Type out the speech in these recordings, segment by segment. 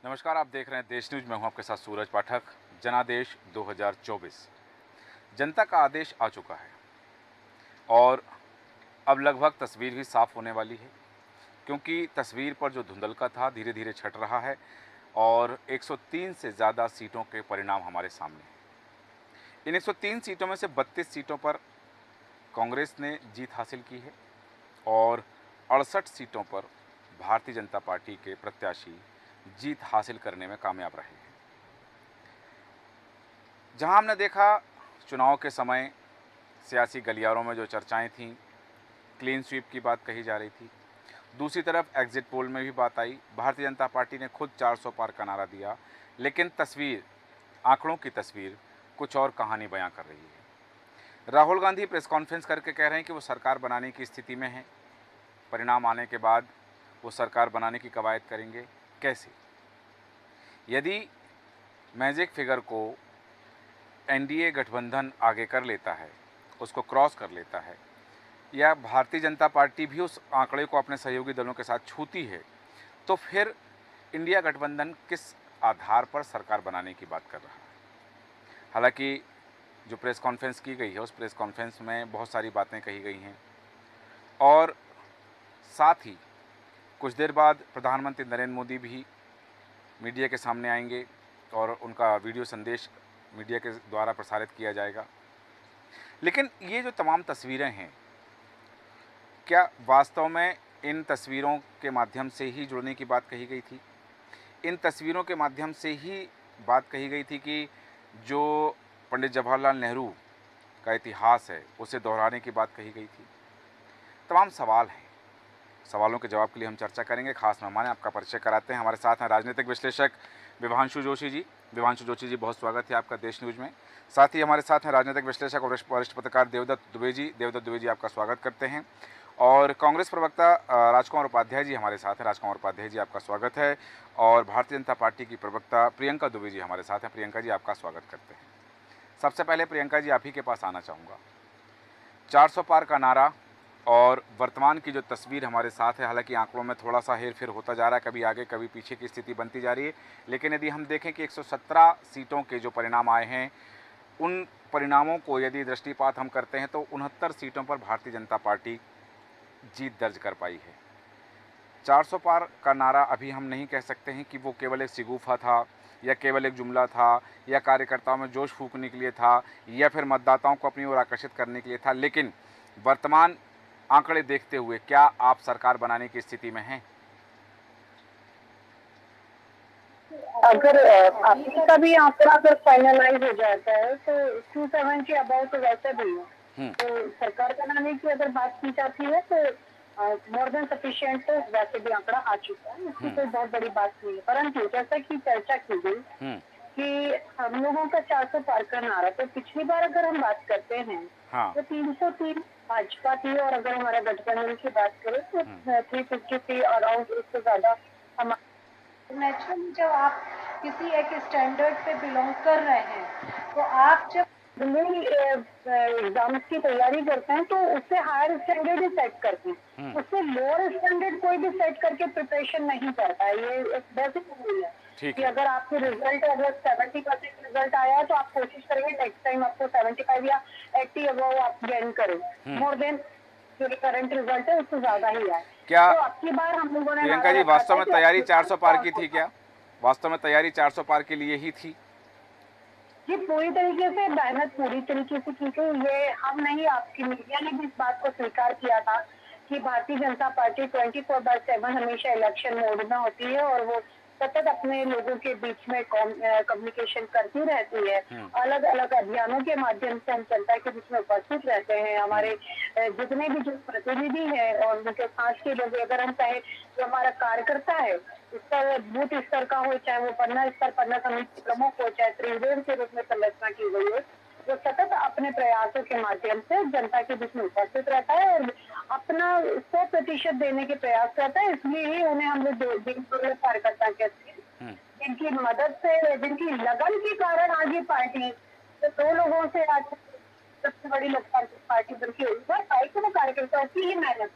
नमस्कार, आप देख रहे हैं देश न्यूज। मैं हूं आपके साथ सूरज पाठक। जनादेश 2024 जनता का आदेश आ चुका है और अब लगभग तस्वीर भी साफ होने वाली है, क्योंकि तस्वीर पर जो धुंधलका था धीरे धीरे छट रहा है और 103 से ज़्यादा सीटों के परिणाम हमारे सामने हैं। इन 103 सीटों में से 32 सीटों पर कांग्रेस ने जीत हासिल की है और 68 सीटों पर भारतीय जनता पार्टी के प्रत्याशी जीत हासिल करने में कामयाब रहे हैं। जहां हमने देखा चुनाव के समय सियासी गलियारों में जो चर्चाएं थीं, क्लीन स्वीप की बात कही जा रही थी। दूसरी तरफ एग्जिट पोल में भी बात आई। भारतीय जनता पार्टी ने खुद 400 पार का नारा दिया, लेकिन तस्वीर, आंकड़ों की तस्वीर कुछ और कहानी बयां कर रही है। राहुल गांधी प्रेस कॉन्फ्रेंस करके कह रहे हैं कि वो सरकार बनाने की स्थिति में हैं। परिणाम आने के बाद वो सरकार बनाने की कवायद करेंगे। कैसे? यदि मैजिक फिगर को एनडीए गठबंधन आगे कर लेता है, उसको क्रॉस कर लेता है, या भारतीय जनता पार्टी भी उस आंकड़े को अपने सहयोगी दलों के साथ छूती है, तो फिर इंडिया गठबंधन किस आधार पर सरकार बनाने की बात कर रहा है? हालांकि जो प्रेस कॉन्फ्रेंस की गई है, उस प्रेस कॉन्फ्रेंस में बहुत सारी बातें कही गई हैं और साथ ही कुछ देर बाद प्रधानमंत्री नरेंद्र मोदी भी मीडिया के सामने आएंगे और उनका वीडियो संदेश मीडिया के द्वारा प्रसारित किया जाएगा। लेकिन ये जो तमाम तस्वीरें हैं, क्या वास्तव में इन तस्वीरों के माध्यम से ही जुड़ने की बात कही गई थी? इन तस्वीरों के माध्यम से ही बात कही गई थी कि जो पंडित जवाहरलाल नेहरू का इतिहास है, उसे दोहराने की बात कही गई थी? तमाम सवाल हैं। सवालों के जवाब के लिए हम चर्चा करेंगे। खास मेहमान हैं, आपका परिचय कराते हैं। हमारे साथ हैं राजनीतिक विश्लेषक विभांशु जोशी जी। विभांशु जोशी जी, बहुत स्वागत है आपका देश न्यूज में। साथ ही हमारे साथ हैं राजनीतिक विश्लेषक और वरिष्ठ पत्रकार देवदत्त दुबे जी। देवदत्त दुबे जी, आपका स्वागत करते हैं। और कांग्रेस प्रवक्ता राजकुमार उपाध्याय जी हमारे साथ हैं। राजकुमार उपाध्याय जी, आपका स्वागत है। और भारतीय जनता पार्टी की प्रवक्ता प्रियंका दुबे जी हमारे साथ हैं। प्रियंका जी, आपका स्वागत करते हैं। सबसे पहले प्रियंका जी, आप ही के पास आना चाहूँगा। 400 पार का नारा और वर्तमान की जो तस्वीर हमारे साथ है, हालांकि आंकड़ों में थोड़ा सा हेर फेर होता जा रहा है, कभी आगे कभी पीछे की स्थिति बनती जा रही है, लेकिन यदि हम देखें कि 117 सीटों के जो परिणाम आए हैं, उन परिणामों को यदि दृष्टिपात हम करते हैं तो 69 सीटों पर भारतीय जनता पार्टी जीत दर्ज कर पाई है। 400 पार का नारा अभी हम नहीं कह सकते हैं कि वो केवल एक शिगूफा था या केवल एक जुमला था या कार्यकर्ताओं में जोश फूंकने के लिए था या फिर मतदाताओं को अपनी ओर आकर्षित करने के लिए था, लेकिन वर्तमान आंकड़े देखते हुए क्या आप सरकार बनाने की स्थिति में हैं? अगर अभी का भी आंकड़ा अगर फाइनलाइज हो जाता है तो 270 अबाउट तो वैसे भी है। तो सरकार बनाने की अगर बात की जाती है तो मोर देन सफिशिएंट वैसे भी आंकड़ा आ चुका है, इसकी कोई बहुत बड़ी बात नहीं है। परंतु जैसा कि चर्चा की गई कि हम लोगों का 400 पार का नारा, तो पिछली बार अगर हम बात करते हैं हाँ। तो 303 भाजपा थी और अगर हमारा गठबंधन की बात करें तो 353 अराउंड, उससे ज्यादा हम नेचुरली जब आप किसी एक स्टैंडर्ड पे बिलोंग कर रहे हैं तो आप जब एग्जाम्स की तैयारी करते हैं तो उससे हायर स्टैंडर्ड ही सेट करते हैं, उससे लोअर स्टैंडर्ड कोई भी सेट करके प्रिपरेशन नहीं करता है। ये एक बेसिक रूल है कि अगर आपके रिजल्ट अगर 70% रिजल्ट आया तो आप कोशिश करेंगे नेक्स्ट टाइम आपको 75 या 80 अबव आप गेन करें, मोर देन जो करंट रिजल्ट है उससे ज्यादा ही आए। क्या तो अब की बार हम लोगों ने प्रियंका जी, वास्तव में तैयारी 400 पार की थी क्या? वास्तव में तैयारी 400 पार के लिए ही थी? ये पूरी तरीके से मेहनत पूरी तरीके से की गई। ये हम नहीं, आपकी मीडिया ने भी इस बात को स्वीकार किया था कि भारतीय जनता पार्टी 24/7 हमेशा इलेक्शन मोड में होती है और वो सतत अपने लोगों के बीच में कम्युनिकेशन करती रहती है। अलग अलग अभियानों के माध्यम से हम जनता के बीच में उपस्थित रहते हैं। हमारे जितने भी जो प्रतिनिधि हैं और उनके साथ के लोग, अगर हम कहें जो हमारा कार्यकर्ता है, उसका बूथ स्तर का हो, चाहे वो पन्ना स्तर, पन्ना समिति प्रमुख हो, चाहे त्रिवेद के रूप में संरचना की गई है, जो सतत अपने प्रयासों के माध्यम से जनता के बीच में उपस्थित रहता है और अपना 100% देने के प्रयास करता है। इसलिए ही उन्हें हम लोग कार्यकर्ता कहते हैं, जिनकी मदद से, जिनकी लगन के कारण आज ये पार्टी तो 2 लोगों से आज सबसे बड़ी लोकतांत्रिक पार्टी बन के ऊपर पाई, तो वो कार्यकर्ताओं की ही मेहनत।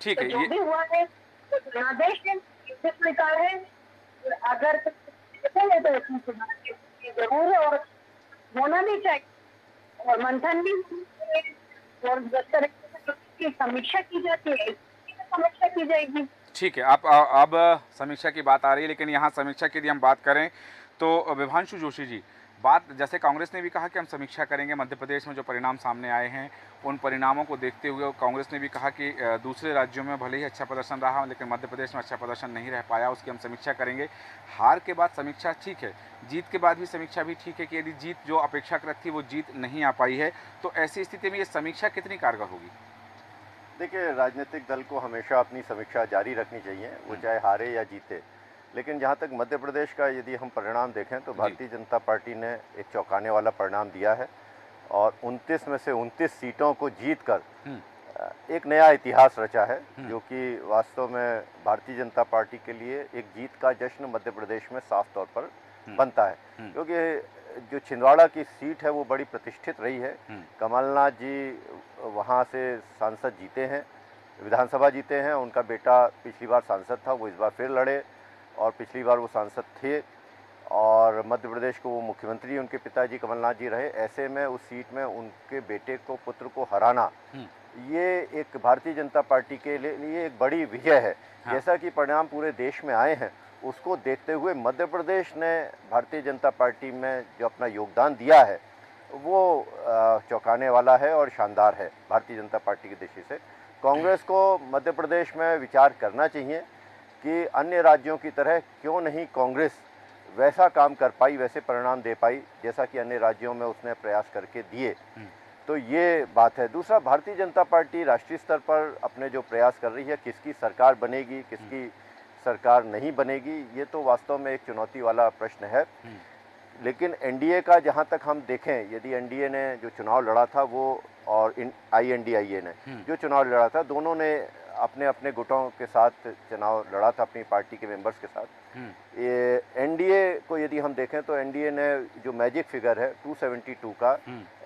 ठीक तो है। जो भी हुआ है तो जनादेश है, स्वीकार है, अगर देखेंगे तो इसमें सुधार की जरूर और होना भी चाहिए और मंथन भी होना चाहिए और जिस तरीके से की समीक्षा की जाती है इसकी भी समीक्षा की जाएगी। ठीक है, अब समीक्षा की बात आ रही है, लेकिन यहाँ समीक्षा की यदि हम बात करें तो विभांशु जोशी जी, बात जैसे कांग्रेस ने भी कहा कि हम समीक्षा करेंगे मध्य प्रदेश में जो परिणाम सामने आए हैं उन परिणामों को देखते हुए, कांग्रेस ने भी कहा कि दूसरे राज्यों में भले ही अच्छा प्रदर्शन रहा लेकिन मध्य प्रदेश में अच्छा प्रदर्शन नहीं रह पाया, उसकी हम समीक्षा करेंगे। हार के बाद समीक्षा ठीक है, जीत के बाद भी समीक्षा भी ठीक है कि यदि जीत जो अपेक्षाकृत थी वो जीत नहीं आ पाई है तो ऐसी स्थिति में ये समीक्षा कितनी कारगर होगी? देखिए, राजनीतिक दल को हमेशा अपनी समीक्षा जारी रखनी चाहिए, वो चाहे हारे या जीते। लेकिन जहाँ तक मध्य प्रदेश का यदि हम परिणाम देखें तो भारतीय जनता पार्टी ने एक चौंकाने वाला परिणाम दिया है और 29 में से 29 सीटों को जीतकर एक नया इतिहास रचा है, जो कि वास्तव में भारतीय जनता पार्टी के लिए एक जीत का जश्न मध्य प्रदेश में साफ तौर पर बनता है। क्योंकि जो छिंदवाड़ा की सीट है वो बड़ी प्रतिष्ठित रही है। कमलनाथ जी वहाँ से सांसद जीते हैं, विधानसभा जीते हैं, उनका बेटा पिछली बार सांसद था, वो इस बार फिर लड़े और पिछली बार वो सांसद थे और मध्य प्रदेश को वो मुख्यमंत्री उनके पिताजी कमलनाथ जी रहे। ऐसे में उस सीट में उनके बेटे को, पुत्र को हराना, ये एक भारतीय जनता पार्टी के लिए एक बड़ी विजय है। जैसा कि परिणाम पूरे देश में आए हैं उसको देखते हुए मध्य प्रदेश ने भारतीय जनता पार्टी में जो अपना योगदान दिया है वो चौंकाने वाला है और शानदार है भारतीय जनता पार्टी की दृष्टि से। कांग्रेस को मध्य प्रदेश में विचार करना चाहिए कि अन्य राज्यों की तरह क्यों नहीं कांग्रेस वैसा काम कर पाई, वैसे परिणाम दे पाई जैसा कि अन्य राज्यों में उसने प्रयास करके दिए। तो ये बात है। दूसरा, भारतीय जनता पार्टी राष्ट्रीय स्तर पर अपने जो प्रयास कर रही है, किसकी सरकार बनेगी, किसकी सरकार नहीं बनेगी, ये तो वास्तव में एक चुनौती वाला प्रश्न है। लेकिन एनडीए का जहाँ तक हम देखें, यदि एनडीए ने जो चुनाव लड़ा था वो और आईएनडीआईए ने जो चुनाव लड़ा था, दोनों ने अपने अपने गुटों के साथ चुनाव लड़ा था, अपनी पार्टी के मेंबर्स के साथ। ये एनडीए को यदि हम देखें तो एनडीए ने जो मैजिक फिगर है 272 का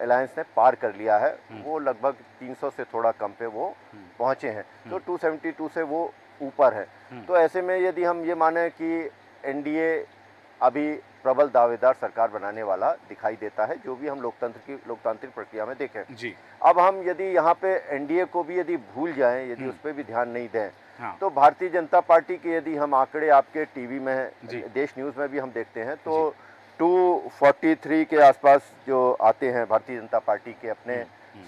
अलायंस ने पार कर लिया है। वो लगभग 300 से थोड़ा कम पे वो पहुंचे हैं, तो 272 से वो ऊपर है। तो ऐसे में यदि हम ये माने कि एनडीए अभी प्रबल दावेदार सरकार बनाने वाला दिखाई देता है, जो भी हम लोकतांत्रिक प्रक्रिया में देखें जी। अब हम यदि यहाँ पे एनडीए को भी यदि भूल जाएं, यदि उस पर भी ध्यान नहीं दें, तो भारतीय जनता पार्टी के यदि हम आंकड़े आपके टीवी में, देश न्यूज़ में भी हम देखते हैं तो 243 के आसपास जो आते हैं भारतीय जनता पार्टी के अपने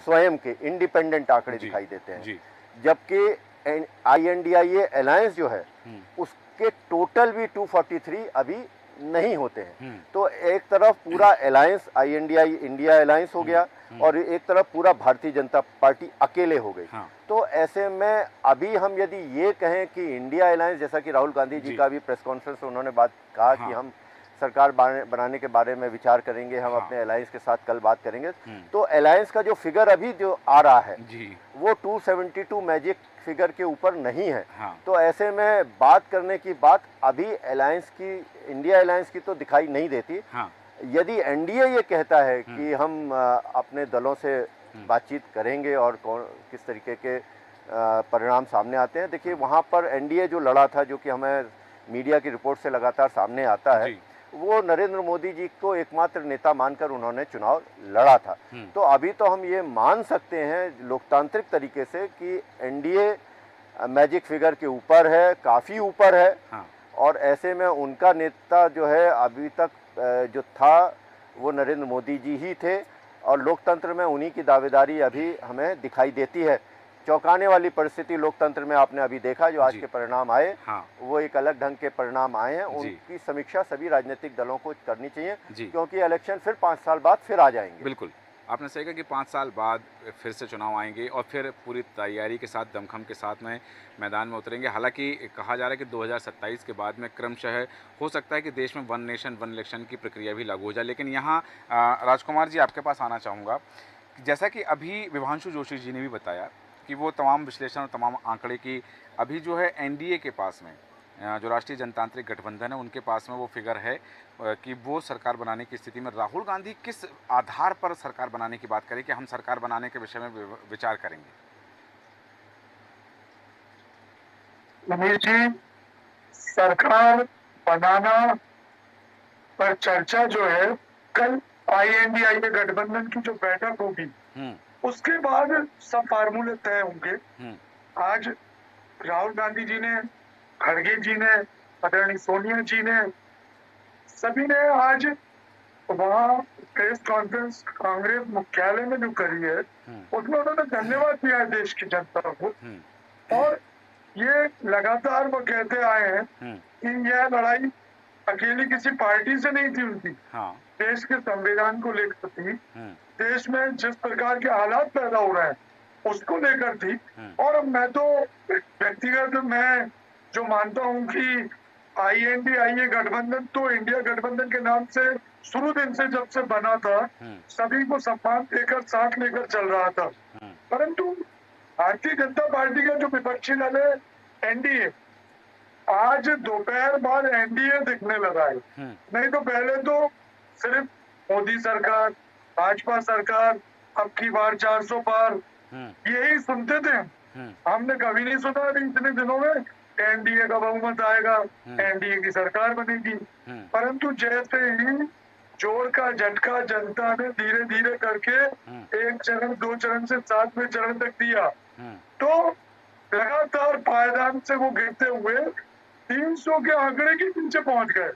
स्वयं के इंडिपेंडेंट आंकड़े दिखाई देते हैं। जबकि आईएनडीआईए अलायंस जो है उसके टोटल भी 243 अभी नहीं होते हैं। तो एक तरफ पूरा अलायंस आईएनडीआई इंडिया अलायंस हो गया और एक तरफ पूरा भारतीय जनता पार्टी अकेले हो गई। तो ऐसे में अभी हम यदि ये कहें कि इंडिया अलायंस, जैसा कि राहुल गांधी जी का भी प्रेस कॉन्फ्रेंस में उन्होंने बात कहा कि हम सरकार बनाने के बारे में विचार करेंगे, हम अपने अलायंस के साथ कल बात करेंगे, तो अलायंस का जो फिगर अभी जो आ रहा है वो 272 मैजिक फिगर के ऊपर नहीं है। तो ऐसे में बात करने की बात अभी अलायंस की, इंडिया अलायंस की तो दिखाई नहीं देती। यदि एनडीए ये कहता है कि हम अपने दलों से बातचीत करेंगे और किस तरीके के परिणाम सामने आते हैं, देखिए वहाँ पर एनडीए जो लड़ा था, जो कि हमें मीडिया की रिपोर्ट से लगातार सामने आता है, वो नरेंद्र मोदी जी को एकमात्र नेता मानकर उन्होंने चुनाव लड़ा था। तो अभी तो हम ये मान सकते हैं लोकतांत्रिक तरीके से कि एनडीए मैजिक फिगर के ऊपर है, काफ़ी ऊपर है। और ऐसे में उनका नेता जो है अभी तक जो था वो नरेंद्र मोदी जी ही थे और लोकतंत्र में उन्हीं की दावेदारी अभी हमें दिखाई देती है। चौंकाने वाली परिस्थिति लोकतंत्र में आपने अभी देखा, जो आज के परिणाम आए वो एक अलग ढंग के परिणाम आए हैं। उनकी समीक्षा सभी राजनीतिक दलों को करनी चाहिए, क्योंकि इलेक्शन फिर 5 साल बाद फिर आ जाएंगे। बिल्कुल, आपने सही कहा कि 5 साल बाद फिर से चुनाव आएंगे और फिर पूरी तैयारी के साथ, दमखम के साथ में मैदान में उतरेंगे। हालांकि कहा जा रहा है कि 2027 के बाद में क्रमशः हो सकता है कि देश में वन नेशन वन इलेक्शन की प्रक्रिया भी लागू हो जाए। लेकिन यहाँ राजकुमार जी आपके पास आना चाहूँगा, जैसा कि अभी विभांशु जोशी जी ने भी बताया कि वो तमाम विश्लेषण और तमाम आंकड़े की अभी जो है एनडीए के पास में, जो राष्ट्रीय जनतांत्रिक गठबंधन है उनके पास में वो फिगर है कि वो सरकार बनाने की स्थिति में। राहुल गांधी किस आधार पर सरकार बनाने की बात करें कि हम सरकार बनाने के विषय में विचार करेंगे? अनिल जी, सरकार बनाना पर चर्चा जो है, कल INDIA गठबंधन की जो बैठक होगी उसके बाद सब फार्मूले तय होंगे। आज राहुल गांधी जी ने, खड़गे जी ने, आदरणीय सोनिया जी ने, सभी ने आज वहाँ प्रेस कॉन्फ्रेंस कांग्रेस मुख्यालय में जो करी है उसमें उन्होंने धन्यवाद दिया है देश की जनता को। और ये लगातार वो कहते आए हैं कि यह लड़ाई अकेली किसी पार्टी से नहीं थी उनकी, देश के संविधान को लेकर थी, देश में जिस प्रकार के हालात पैदा हो रहे हैं उसको लेकर थी। और मैं तो व्यक्तिगत मैं जो मानता हूँ कि INDIA गठबंधन तो इंडिया गठबंधन के नाम से शुरू दिन से जब से बना था सभी को सम्मान देकर साथ लेकर चल रहा था। परंतु भारतीय जनता पार्टी का जो विपक्षी दल है NDA, आज दोपहर बाद NDA दिखने लगा है। नहीं तो पहले तो सिर्फ मोदी सरकार, भाजपा सरकार, अब की बार 400 पार, यही सुनते थे। हमने कभी नहीं सुना अभी इतने दिनों में NDA का बहुमत आएगा, NDA की सरकार बनेगी। परंतु जैसे ही जोर का झटका जनता ने धीरे धीरे करके 1 चरण 2 चरण से 7वें चरण तक दिया, तो लगातार पायदान से वो गिरते हुए 300 के आंकड़े के नीचे पहुंच गए।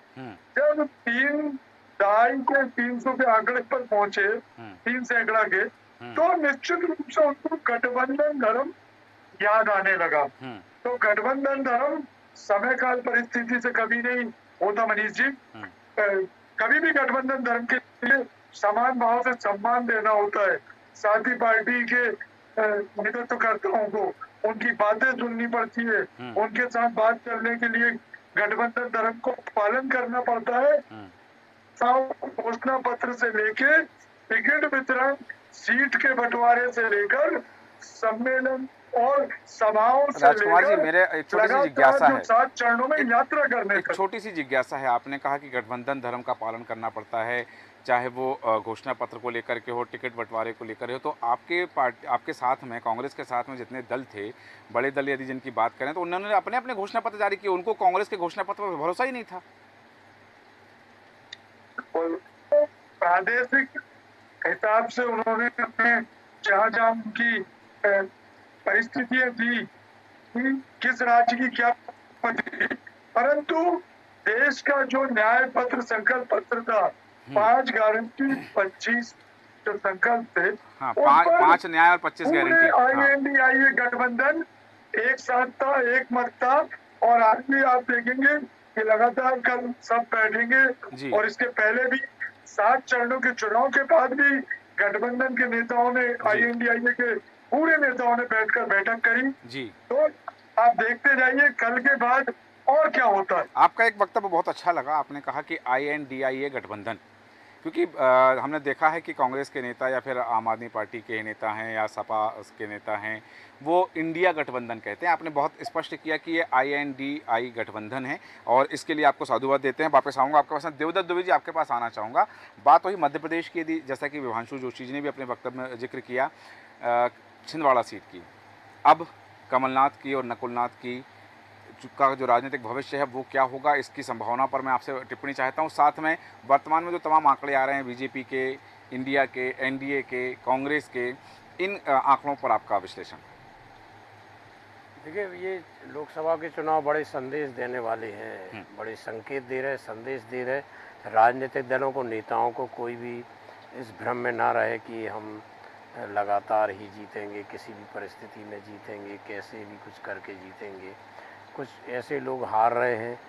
जब 300 के आंकड़े पर पहुंचे, 3 सैकड़ा के, तो निश्चित रूप से उनको गठबंधन धर्म याद आने लगा। तो गठबंधन धर्म समय काल परिस्थिति से कभी नहीं होता मनीष जी। कभी भी गठबंधन धर्म के लिए समान भाव से सम्मान देना होता है। साथी पार्टी के नेतृत्वकर्ताओं को उनकी बातें सुननी पड़ती है, उनके साथ बात करने के लिए गठबंधन धर्म को पालन करना पड़ता है। घोषणा पत्र से लेके टिकट वितरण, सीट के बंटवारे से लेकर सम्मेलन और सभाओं से राजकुमार जी, लेकर मेरे एक छोटी सी जिज्ञासा है, 7 चरणों में यात्रा करने एक छोटी सी जिज्ञासा है। आपने कहा कि गठबंधन धर्म का पालन करना पड़ता है, चाहे वो घोषणा पत्र को लेकर के हो, टिकट बंटवारे को लेकर हो। तो आपके साथ में, कांग्रेस के साथ में जितने दल थे, बड़े दल यदि जिनकी बात करें, तो उन्होंने अपने अपने घोषणा पत्र जारी किए, उनको कांग्रेस के घोषणा पत्र पर भरोसा ही नहीं था। प्रादेशिक हिसाब से उन्होंने अपने जहाँ जहाँ उनकी परिस्थितियां थी कि किस राज्य की क्या थी, परंतु देश का जो न्याय पत्र संकल्प पत्र था, 5 गारंटी 25 जो संकल्प थे, 5 न्याय और 25 गारंटी। INDIA गठबंधन एक साथ था, एक मत था। और आज भी आप देखेंगे कि लगातार कल सब बैठेंगे और इसके पहले भी 7 चरणों के चुनाव के बाद भी गठबंधन के नेताओं ने, INDIA के पूरे नेताओं ने बैठकर बैठक करी जी। तो आप देखते जाइए कल के बाद और क्या होता है। आपका एक वक्तव्य बहुत अच्छा लगा, आपने कहा कि INDIA गठबंधन, क्योंकि हमने देखा है कि कांग्रेस के नेता या फिर आम आदमी पार्टी के नेता हैं या सपा के नेता हैं, वो इंडिया गठबंधन कहते हैं। आपने बहुत स्पष्ट किया कि ये INDI गठबंधन है और इसके लिए आपको साधुवाद देते हैं। वापस आऊँगा आपके पास, देवदत्त दुबे जी आपके पास आना चाहूँगा। बात वही मध्य प्रदेश की, यदि जैसा कि विभांशु जोशी जी ने भी अपने वक्तव्य में जिक्र किया छिंदवाड़ा सीट की, अब कमलनाथ की और नकुलनाथ की का जो राजनीतिक भविष्य है वो क्या होगा, इसकी संभावना पर मैं आपसे टिप्पणी चाहता हूं। साथ में वर्तमान में जो तमाम आंकड़े आ रहे हैं बीजेपी के, इंडिया के, NDA के, कांग्रेस के, इन आंकड़ों पर आपका विश्लेषण। देखिए, ये लोकसभा के चुनाव बड़े संदेश देने वाले हैं, बड़े संकेत दे रहे, संदेश दे रहे। राजनीतिक दलों को, नेताओं को कोई भी इस भ्रम में ना रहे कि हम लगातार ही जीतेंगे, किसी भी परिस्थिति में जीतेंगे, कैसे भी कुछ करके जीतेंगे। कुछ ऐसे लोग हार रहे हैं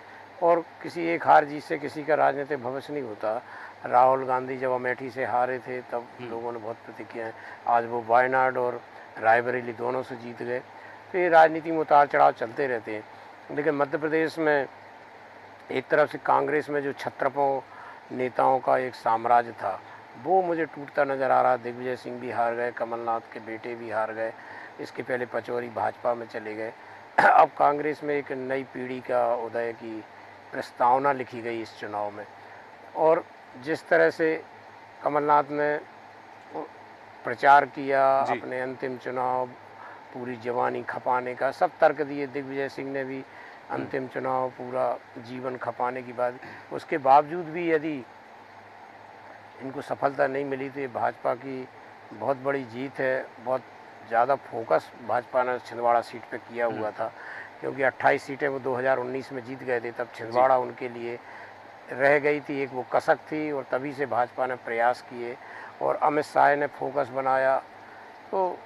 और किसी एक हार जीत से किसी का राजनीतिक भविष्य नहीं होता। राहुल गांधी जब अमेठी से हारे थे तब लोगों ने बहुत प्रतिक्रिया, आज वो वायनाड और रायबरेली दोनों से जीत गए। तो ये राजनीति में उतार चढ़ाव चलते रहते हैं। लेकिन मध्य प्रदेश में एक तरफ से कांग्रेस में जो छत्रपों नेताओं का एक साम्राज्य था वो मुझे टूटता नज़र आ रहा। दिग्विजय सिंह भी हार गए, कमलनाथ के बेटे भी हार गए, इसके पहले पचौरी भाजपा में चले गए। अब कांग्रेस में एक नई पीढ़ी का उदय की प्रस्तावना लिखी गई इस चुनाव में। और जिस तरह से कमलनाथ ने प्रचार किया, अपने अंतिम चुनाव पूरी जवानी खपाने का सब तर्क दिए, दिग्विजय सिंह ने भी अंतिम चुनाव पूरा जीवन खपाने की बात, उसके बावजूद भी यदि इनको सफलता नहीं मिली तो ये भाजपा की बहुत बड़ी जीत है। बहुत ज़्यादा फोकस भाजपा ने छिंदवाड़ा सीट पे किया हुआ था, क्योंकि 28 सीटें वो 2019 में जीत गए थे, तब छिंदवाड़ा उनके लिए रह गई थी, एक वो कसक थी, और तभी से भाजपा ने प्रयास किए और अमित शाह ने फोकस बनाया तो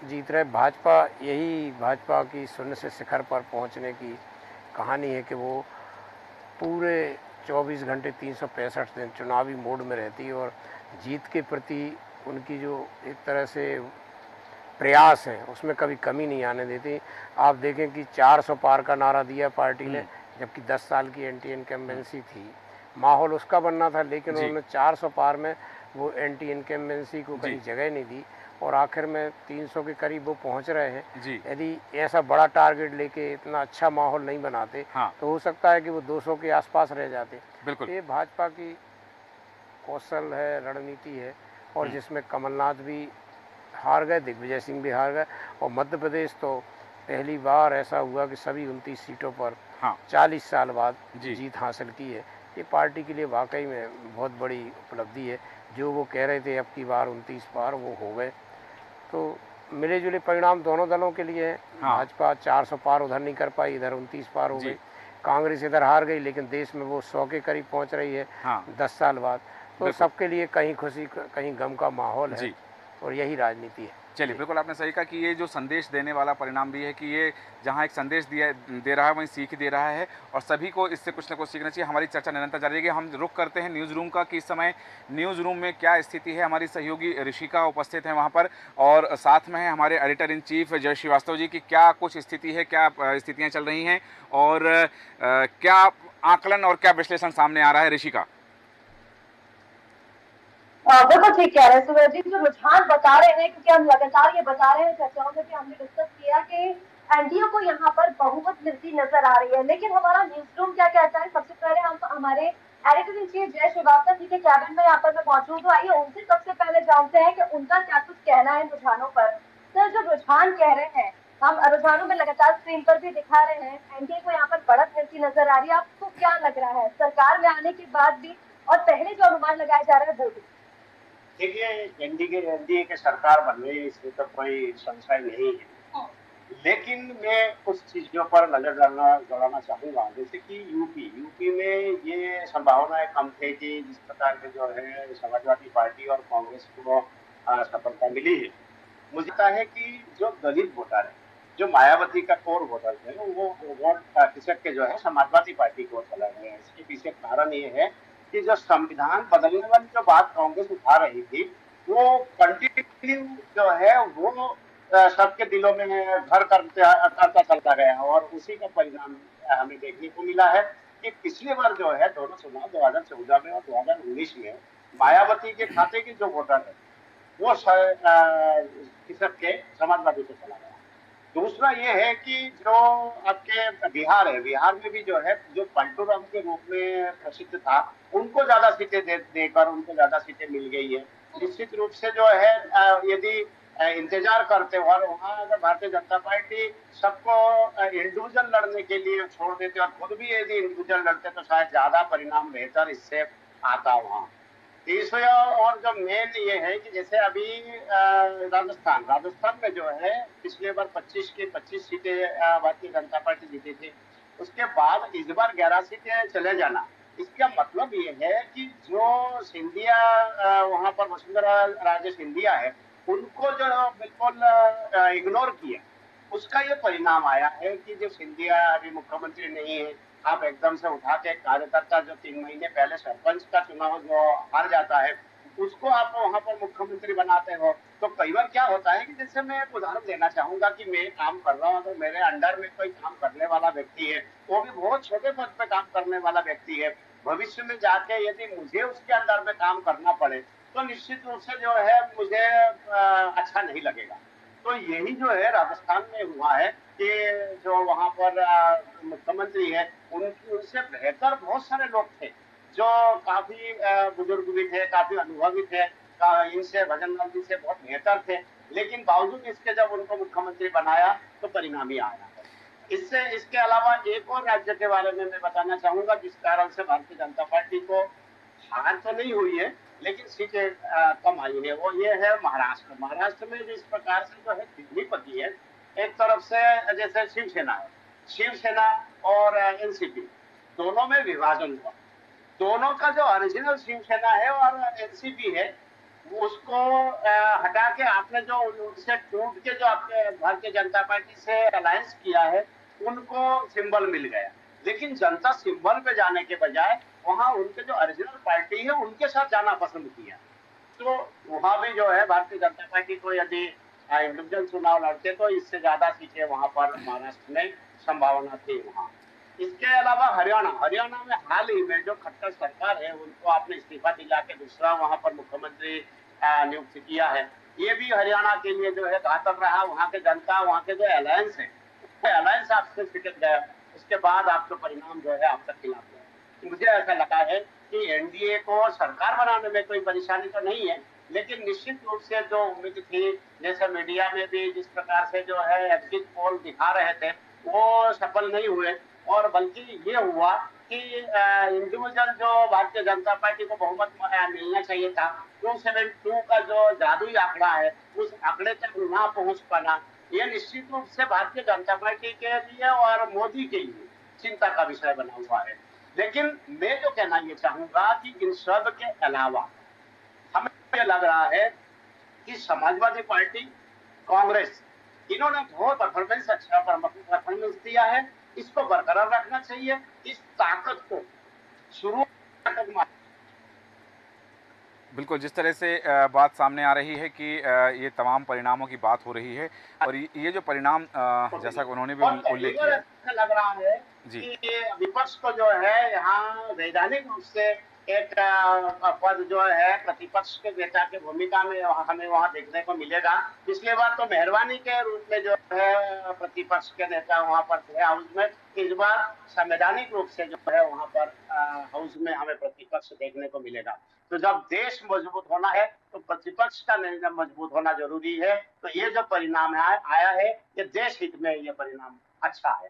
जीत रहे भाजपा। यही भाजपा की शून्य से शिखर पर पहुंचने की कहानी है कि वो पूरे 24 घंटे 365 दिन चुनावी मोड में रहती है और जीत के प्रति उनकी जो एक तरह से प्रयास है उसमें कभी कमी नहीं आने देती। आप देखें कि 400 पार का नारा दिया पार्टी ने, जबकि 10 साल की एंटी इनकम्बेंसी थी, माहौल उसका बनना था, लेकिन उन्होंने 400 पार में वो एंटी इनकम्बेंसी को कहीं जगह नहीं दी और आखिर में 300 के करीब वो पहुंच रहे हैं। यदि ऐसा बड़ा टारगेट लेके इतना अच्छा माहौल नहीं बनाते तो हो सकता है कि वो 200 के आसपास रह जाते। बिल्कुल, ये भाजपा की कौशल है, रणनीति है, और जिसमें कमलनाथ भी हार गए, दिग्विजय सिंह भी हार गए, और मध्य प्रदेश तो पहली बार ऐसा हुआ कि सभी 29 सीटों पर 40 साल बाद जीत हासिल की है। ये पार्टी के लिए वाकई में बहुत बड़ी उपलब्धि है। जो वो कह रहे थे अब की बार 29 पार, वो हो गए। तो मिले जुले परिणाम दोनों दलों के लिए है। भाजपा 400 पार उधर नहीं कर पाई, इधर 29 पार हो गई। कांग्रेस इधर हार गई, लेकिन देश में वो 100 के करीब पहुंच रही है 10 साल बाद। तो सबके लिए कहीं खुशी कहीं गम का माहौल है, और यही राजनीति है। चलिए, बिल्कुल आपने सही कहा कि ये जो संदेश देने वाला परिणाम भी है कि ये जहाँ एक संदेश दे रहा है वहीं सीख दे रहा है, और सभी को इससे कुछ ना कुछ सीखना चाहिए। हमारी चर्चा निरंतर जारी रहेगी। हम रुख करते हैं न्यूज़ रूम का कि इस समय न्यूज़ रूम में क्या स्थिति है। हमारी सहयोगी ऋषिका उपस्थित है वहाँ पर, और साथ में है हमारे एडिटर इन चीफ जय श्रीवास्तव जी की क्या कुछ स्थिति है, क्या स्थितियाँ चल रही हैं, और क्या आकलन और क्या विश्लेषण सामने आ रहा है। ऋषिका। बिल्कुल ठीक कह रहे हैं सूरज जी, जो रुझान बता रहे हैं, क्योंकि हम लगातार ये बता रहे हैं चर्चाओं में कि हमने डिस्कस किया कि एनडीए को यहाँ पर बहुमत मिलती नजर आ रही है, लेकिन हमारा न्यूज रूम क्या कहता है। सबसे पहले हम हमारे एडिटर इन चीफ जय श्रीवास्तव जी के कैबिन में यहाँ पर मैं मौजूद हूँ। आइए उनसे सबसे पहले जानते हैं कि उनका क्या कुछ कहना है रुझानों पर। सर, जो रुझान कह रहे हैं, हम रुझानों में लगातार स्क्रीन पर भी दिखा रहे हैं, एनडीए को यहाँ पर बढ़त मिलती नजर आ रही है। आपको क्या लग रहा है सरकार में आने के बाद भी, और पहले जो अनुमान लगाया जा रहा है वो भी? देखिए, एनडीए के सरकार बन रही है, इसमें तो कोई संशय नहीं है, लेकिन मैं कुछ चीजों पर नजर दौड़ाना चाहूंगा। जैसे कि यूपी में ये संभावनाएं कम थे कि जिस प्रकार के जो है समाजवादी पार्टी और कांग्रेस को सफलता मिली है। मुझे लगता है कि जो दलित वोटर है, जो मायावती का कोर वोटर है, वो वोट खिसक के जो है समाजवादी पार्टी को चला गया है। इसके पीछे कारण ये है कि जो संविधान बदलने वाली जो बात कांग्रेस उठा रही थी, वो कंटिन्यू जो है वो सबके दिलों में घर करता चलता गया, और उसी का परिणाम हमें देखने को मिला है कि पिछली बार जो है दोनों चुनाव 2014 में और 2019 में मायावती के खाते के जो वोटर है वो खिसक के समाजवादी को चला गया। दूसरा ये है कि जो आपके बिहार है, बिहार में भी जो है जो पलटू राम के रूप में प्रसिद्ध था, उनको ज्यादा सीटें देकर उनको ज्यादा सीटें मिल गई है। निश्चित रूप से जो है यदि इंतजार करते हो, और वहाँ अगर भारतीय जनता पार्टी सबको इंडिविजुअल लड़ने के लिए छोड़ देते और खुद भी यदि इंडिविजुअल लड़ते तो शायद ज्यादा परिणाम बेहतर इससे आता वहाँ। तीसरा और जो मेन ये है कि जैसे अभी राजस्थान में जो है पिछले बार 25 की 25 सीटें भारतीय जनता पार्टी जीती थी, उसके बाद इस बार 11 सीटें चले जाना, इसका मतलब ये है कि जो सिंधिया वहां पर वसुंधरा राजे सिंधिया है, उनको जो बिल्कुल इग्नोर किया, उसका ये परिणाम आया है कि जो सिंधिया अभी मुख्यमंत्री नहीं है, आप एकदम से उठा के कार्यकर्ता जो 3 महीने पहले सरपंच का चुनाव जो हार जाता है, उसको आप वहां पर मुख्यमंत्री बनाते हो। तो कई बार क्या होता है कि जैसे मैं एक उदाहरण देना चाहूंगा कि मैं काम कर रहा हूँ, तो मेरे अंडर में कोई काम करने वाला व्यक्ति है, वो भी बहुत छोटे पद पे काम करने वाला व्यक्ति है, भविष्य में जाके यदि मुझे उसके अंडर में काम करना पड़े तो निश्चित रूप से जो है मुझे अच्छा नहीं लगेगा। तो यही जो है राजस्थान में हुआ है कि जो वहां पर मुख्यमंत्री है, उनसे बेहतर बहुत सारे लोग थे जो काफी बुजुर्ग भी थे, काफी अनुभवी थे, इनसे भजन लाल जी से बहुत बेहतर थे, लेकिन बावजूद इसके जब उनको मुख्यमंत्री बनाया तो परिणाम ही आया। इससे इसके अलावा एक और राज्य के बारे में मैं बताना चाहूंगा जिस कारण से भारतीय जनता पार्टी को हार तो नहीं हुई है लेकिन सीटें कम आई है, वो ये है महाराष्ट्र। महाराष्ट्र में जिस प्रकार से जो है दिग्विपति है, एक तरफ से जैसे शिवसेना है, शिवसेना और एनसीपी दोनों में विभाजन हुआ। दोनों का जो ओरिजिनल शिवसेना है और एनसीपी है उसको हटा के आपने जो उनसे टूट के जो आपने भारतीय जनता पार्टी से अलायंस किया है उनको सिंबल मिल गया, लेकिन जनता सिंबल पे जाने के बजाय वहां उनके जो ओरिजिनल पार्टी है उनके साथ जाना पसंद किया। तो वहां भी जो है भारतीय जनता पार्टी को यदि इंडिविजुअल चुनाव लड़ते तो इससे ज्यादा सीटें वहां पर महाराष्ट्र में संभावना थी वहां। इसके अलावा हरियाणा में हाल ही में जो खट्टर सरकार है उनको आपने इस्तीफा दिला के दूसरा वहां पर मुख्यमंत्री नियुक्त किया है। ये भी हरियाणा के लिए जो है घातक रहा। वहां के जनता, वहां के जो अलायंस है, अलायंस आपसे फिटक गया, उसके बाद आपका परिणाम जो है आपका खिलाफ गया। मुझे ऐसा लगा है कि एनडीए को सरकार बनाने में कोई परेशानी तो नहीं है, लेकिन निश्चित रूप से जो उम्मीद थी, जैसे मीडिया में भी जिस प्रकार से जो है एग्जिट पोल दिखा रहे थे वो सफल नहीं हुए, और बल्कि ये हुआ कि इंडिविजुअल जो भारतीय जनता पार्टी को बहुमत मिलना चाहिए था 272 का जो जादुई आंकड़ा है उस आंकड़े तक ना पहुंच पाना, ये निश्चित रूप से भारतीय जनता पार्टी के लिए और मोदी के लिए चिंता का विषय बना हुआ है। लेकिन मैं जो कहना ये चाहूंगा कि इन सब के अलावा हमें ये लग रहा है कि समाजवादी पार्टी, कांग्रेस, इन्होंने बहुत परफॉर्मेंस अच्छा परफॉर्मेंस दिया है, इसको बरकरार रखना चाहिए। इस ताकत को शुरू बिल्कुल, जिस तरह से बात सामने आ रही है कि ये तमाम परिणामों की बात हो रही है और ये जो परिणाम जैसा कि उन्होंने भी उल्लेख किया, ऐसा लग रहा है जी। कि विपक्ष को जो है यहाँ वैधानिक रूप से एक पद जो है प्रतिपक्ष के नेता की भूमिका में हमें वहाँ देखने को मिलेगा। पिछली बार तो मेहरबानी के रूप में जो है प्रतिपक्ष के नेता वहाँ पर थे हाउस में, इस बार संवैधानिक रूप से जो है वहाँ पर हाउस में हमें प्रतिपक्ष देखने को मिलेगा। तो जब देश मजबूत होना है तो प्रतिपक्ष का निर्णय मजबूत होना जरूरी है। तो ये जो परिणाम आया है ये देश हित में ये परिणाम अच्छा है।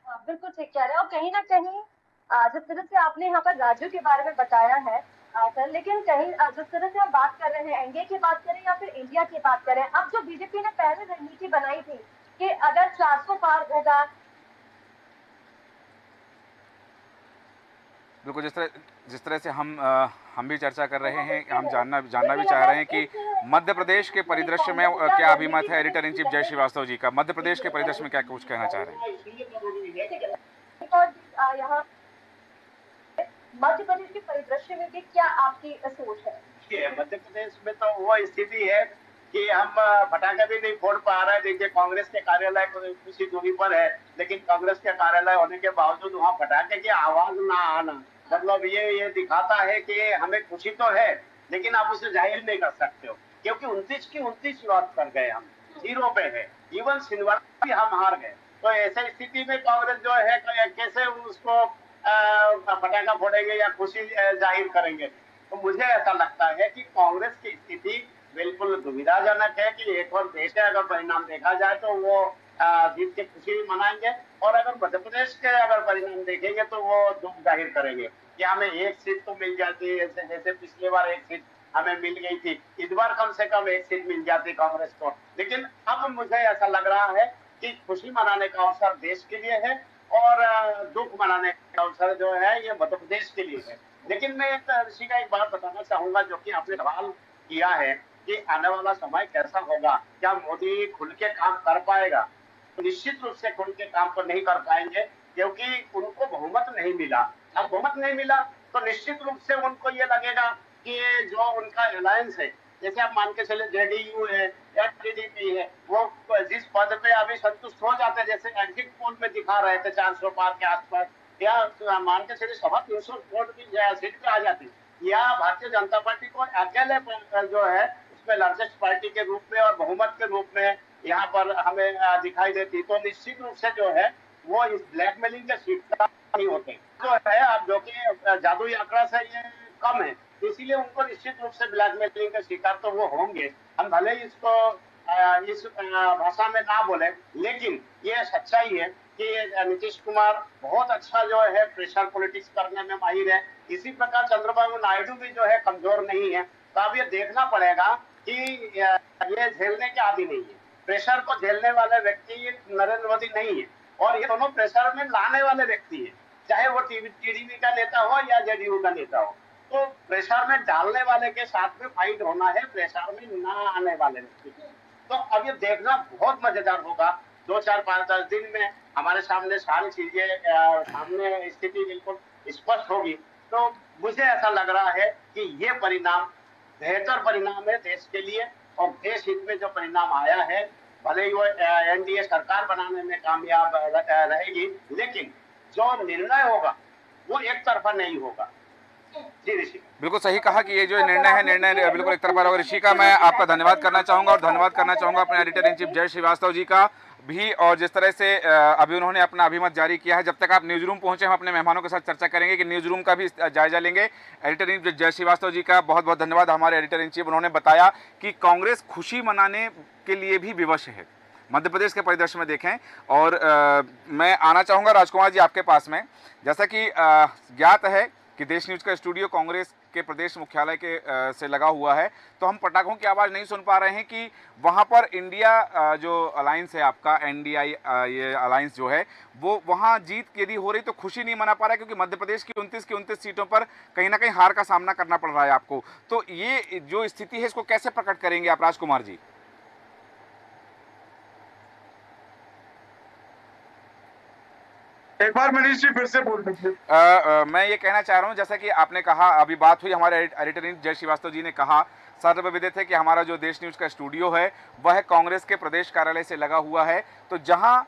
बिल्कुल ठीक कह रहे हैं। और कहीं ना कहीं जिस तरह से आपने यहाँ पर राज्यों के बारे में बताया है सर, लेकिन कहीं जिस तरह से आप बात कर रहे हैं, एनडीए की बात करें या फिर इंडिया की बात करें, अब जो बीजेपी ने पहले रणनीति बनाई थी कि अगर 400 पार होगा, बिल्कुल जिस तरह से हम भी चर्चा कर रहे हैं, हम जानना भी चाह रहे हैं कि मध्य प्रदेश के परिदृश्य में क्या अभिमत है एडिटर इन चीफ जय श्रीवास्तव जी का, मध्य प्रदेश के परिदृश्य में क्या कुछ कहना चाह रहे हैं? और यहाँ मध्य प्रदेश के परिदृश्य में भी क्या आपकी सोच है? मध्य प्रदेश में तो वो स्थिति है कि हम पटाखे भी नहीं फोड़ पा रहे हैं। देखिए कांग्रेस के कार्यालय कुछ ही दूरी पर है, लेकिन कांग्रेस के कार्यालय होने के बावजूद वहाँ पटाखे की आवाज ना आना, मतलब ये दिखाता है कि हमें खुशी तो है लेकिन आप उसे जाहिर नहीं कर सकते हो, क्योंकि 29 की 29 बात कर गए, हम 0 पे है। इवन छिंदवाड़ा भी हम हार गए। तो ऐसे स्थिति में कांग्रेस जो है कैसे उसको पटाखा फोड़ेंगे या खुशी जाहिर करेंगे। तो मुझे ऐसा लगता है कि कांग्रेस की स्थिति बिल्कुल दुविधाजनक है कि एक और देश है, अगर परिणाम देखा जाए तो वो जीत के खुशी मनाएंगे, और अगर मध्य प्रदेश के अगर परिणाम देखेंगे तो वो दुख जाहिर करेंगे कि हमें एक सीट तो मिल जाती है, जैसे पिछली बार एक सीट हमें मिल गई थी, इस बार कम से कम एक सीट मिल जाती कांग्रेस को। लेकिन अब मुझे ऐसा लग रहा है कि खुशी मनाने का अवसर देश के लिए है और दुख मनाने का अवसर जो है ये मध्य प्रदेश के लिए है। लेकिन मैं ऋषि का एक बात बताना चाहूंगा, जो कि आपने सवाल किया है कि आने वाला समय कैसा होगा, क्या मोदी खुल के काम कर पाएगा? तो निश्चित रूप से खुल के काम तो नहीं कर पाएंगे, क्योंकि उनको बहुमत नहीं मिला। अब बहुमत नहीं मिला तो निश्चित रूप से उनको ये लगेगा कि जो उनका अलायंस है, जैसे आप मान के चले जेडीयू है या टीडीपी है, वो जिस पद पे अभी संतुष्ट हो जाते हैं, जैसे एग्जिट पोल में दिखा रहे थे 400 पार के आसपास, या मान के चले 350 वोट की सीट पे आ जाती, या भारतीय जनता पार्टी को अकेले जो है उसमें लार्जेस्ट पार्टी के रूप में और बहुमत के रूप में यहाँ पर हमें दिखाई देती, तो निश्चित रूप से जो है वो इस ब्लैकमेलिंग के शिकार नहीं होते। जो है अब जो कि जादुई आंकड़ा से ये कम है, इसीलिए उनको निश्चित रूप से ब्लैकमेलिंग का शिकार तो वो होंगे। हम भले ही इसको इस भाषा में ना बोले, लेकिन ये सच्चाई है कि नीतीश कुमार बहुत अच्छा जो है प्रेशर पॉलिटिक्स करने में माहिर है। इसी प्रकार चंद्रबाबू नायडू भी जो है कमजोर नहीं है। तो अब ये देखना पड़ेगा कि ये झेलने के आदि नहीं है। प्रेशर को झेलने वाले व्यक्ति नरेंद्र मोदी नहीं है, और ये दोनों प्रेशर में लाने वाले व्यक्ति है, चाहे वो टीडीपी का नेता हो या जेडीयू का नेता हो। तो प्रेशर में डालने वाले के साथ में फाइट होना है, प्रेशर में ना आने वाले व्यक्ति। तो अब ये देखना बहुत मजेदार होगा। 2, 4, 5, 10 दिन में हमारे सामने सारी चीजें सामने स्थिति बिल्कुल स्पष्ट होगी। तो मुझे ऐसा लग रहा है कि ये परिणाम बेहतर परिणाम है देश के लिए, और देश हित में जो परिणाम आया है, भले ही वो एनडीए सरकार बनाने में कामयाब रहेगी, लेकिन जो निर्णय होगा वो एक तरफा नहीं होगा। जी ऋषि, बिल्कुल सही कहा कि ये जो निर्णय है, निर्णय बिल्कुल एक तरफा होगा। ऋषि का मैं आपका धन्यवाद करना चाहूंगा, और धन्यवाद करना चाहूंगा अपने एडिटर इन चीफ जय श्रीवास्तव जी का भी, और जिस तरह से अभी उन्होंने अपना अभिमत जारी किया है। जब तक आप न्यूज़ रूम पहुंचे, हम अपने मेहमानों के साथ चर्चा करेंगे कि न्यूज़ रूम का भी जायजा लेंगे। एडिटर इन चीफ जय श्रीवास्तव जी का बहुत बहुत धन्यवाद। हमारे एडिटर इन चीफ, उन्होंने बताया कि कांग्रेस खुशी मनाने के लिए भी विवश है मध्य प्रदेश के परिदृश्य में देखें। और मैं आना चाहूँगा राजकुमार जी आपके पास में। जैसा कि ज्ञात है कि देश न्यूज़ का स्टूडियो कांग्रेस के प्रदेश मुख्यालय के से लगा हुआ है, तो हम पटाखों की आवाज़ नहीं सुन पा रहे हैं कि वहाँ पर इंडिया जो अलायंस है आपका, एनडीआई ये अलायंस जो है, वो वहाँ जीत यदि हो रही तो खुशी नहीं मना पा रहा है, क्योंकि मध्य प्रदेश की 29 सीटों पर कहीं ना कहीं हार का सामना करना पड़ रहा है आपको। तो ये जो स्थिति है, इसको कैसे प्रकट करेंगे आप राजकुमार जी? एक बार मनीष जी फिर से बोल दीजिए। मैं ये कहना चाह रहा हूँ, जैसा कि आपने कहा, अभी बात हुई, हमारे एडिटर इन जय श्रीवास्तव जी ने कहा, सर्वविदित है कि हमारा जो देश न्यूज़ का स्टूडियो है वह कांग्रेस के प्रदेश कार्यालय से लगा हुआ है। तो जहां